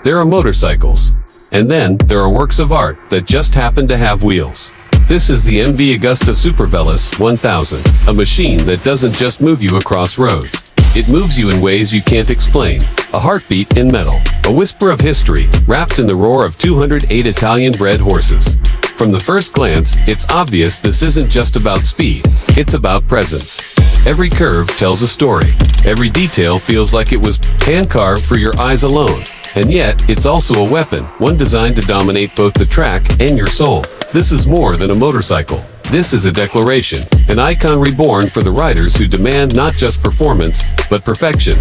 There are motorcycles. And then, there are works of art that just happen to have wheels. This is the MV Agusta Superveloce 1000, a machine that doesn't just move you across roads. It moves you in ways you can't explain. A heartbeat in metal. A whisper of history, wrapped in the roar of 208 Italian-bred horses. From the first glance, it's obvious this isn't just about speed. It's about presence. Every curve tells a story. Every detail feels like it was hand-carved for your eyes alone. And yet, it's also a weapon, one designed to dominate both the track and your soul. This is more than a motorcycle. This is a declaration, an icon reborn for the riders who demand not just performance, but perfection.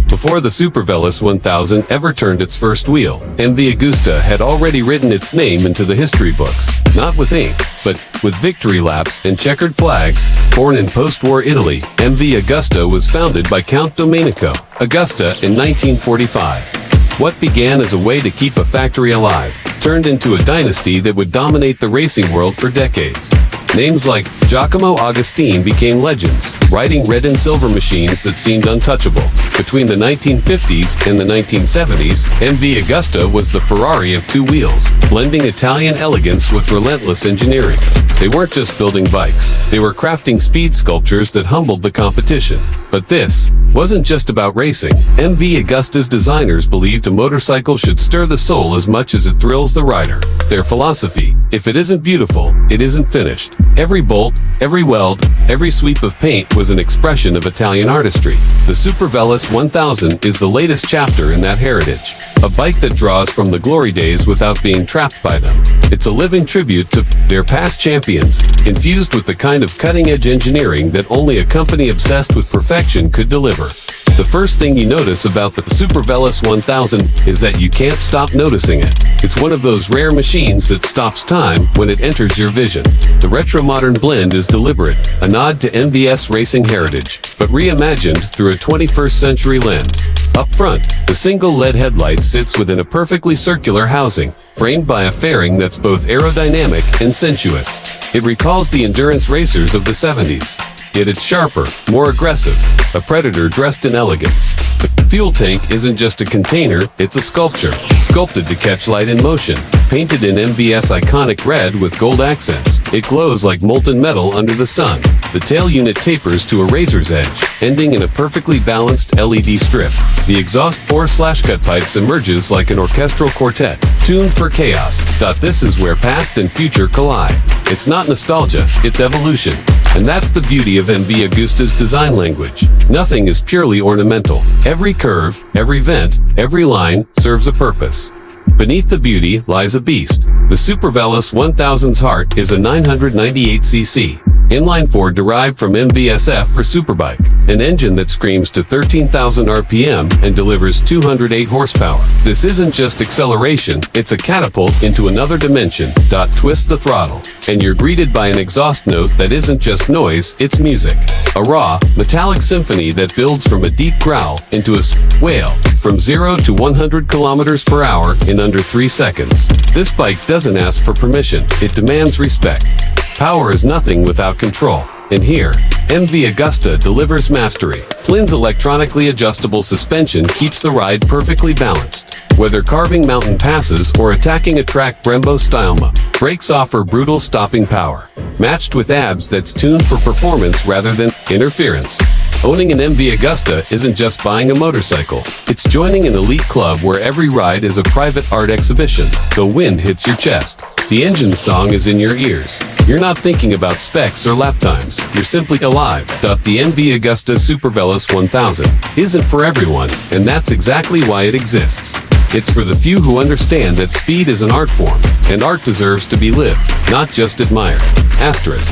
Before the Superveloce 1000 ever turned its first wheel, MV Agusta had already written its name into the history books, not with ink, but with victory laps and checkered flags. Born in post-war Italy, MV Agusta was founded by Count Domenico Agusta in 1945. What began as a way to keep a factory alive turned into a dynasty that would dominate the racing world for decades. Names like Giacomo Agostini became legends, riding red and silver machines that seemed untouchable. Between the 1950s and the 1970s, MV Agusta was the Ferrari of two wheels, blending Italian elegance with relentless engineering. They weren't just building bikes, they were crafting speed sculptures that humbled the competition. But this wasn't just about racing. MV Agusta's designers believed a motorcycle should stir the soul as much as it thrills the rider. Their philosophy: if it isn't beautiful, it isn't finished. Every bolt, every weld, every sweep of paint was an expression of Italian artistry. The Superveloce 1000 is the latest chapter in that heritage. A bike that draws from the glory days without being trapped by them. It's a living tribute to their past champions, infused with the kind of cutting-edge engineering that only a company obsessed with perfection could deliver. The first thing you notice about the Superveloce 1000 is that you can't stop noticing it. It's one of those rare machines that stops time when it enters your vision. The retro-modern blend is deliberate, a nod to MVS racing heritage, but reimagined through a 21st century lens. Up front, the single LED headlight sits within a perfectly circular housing, framed by a fairing that's both aerodynamic and sensuous. It recalls the endurance racers of the 70s. Yet it's sharper, more aggressive, a predator dressed in elegance. The fuel tank isn't just a container, it's a sculpture, sculpted to catch light in motion. Painted in MVS iconic red with gold accents, it glows like molten metal under the sun. The tail unit tapers to a razor's edge, ending in a perfectly balanced LED strip. The exhaust 4/cut pipes emerges like an orchestral quartet, tuned for chaos. This is where past and future collide. It's not nostalgia, it's evolution. And that's the beauty of MV Agusta's design language. Nothing is purely ornamental. Every curve, every vent, every line serves a purpose. Beneath the beauty lies a beast. The Superveloce 1000's heart is a 998cc inline-four derived from MVSF for Superbike, an engine that screams to 13,000 RPM and delivers 208 horsepower. This isn't just acceleration, it's a catapult into another dimension. Twist the throttle, and you're greeted by an exhaust note that isn't just noise, it's music. A raw, metallic symphony that builds from a deep growl into a wail, from 0 to 100 kilometers per hour in under 3 seconds. This bike doesn't ask for permission, it demands respect. Power is nothing without control. And here, MV Agusta delivers mastery. Plin's electronically adjustable suspension keeps the ride perfectly balanced. Whether carving mountain passes or attacking a track Brembo-style, brakes offer brutal stopping power, matched with abs that's tuned for performance rather than interference. Owning an MV Agusta isn't just buying a motorcycle. It's joining an elite club where every ride is a private art exhibition. The wind hits your chest. The engine song is in your ears. You're not thinking about specs or lap times. You're simply alive. The MV Agusta Superveloce 1000 isn't for everyone, and that's exactly why it exists. It's for the few who understand that speed is an art form, and art deserves to be lived, not just admired. Asterisk.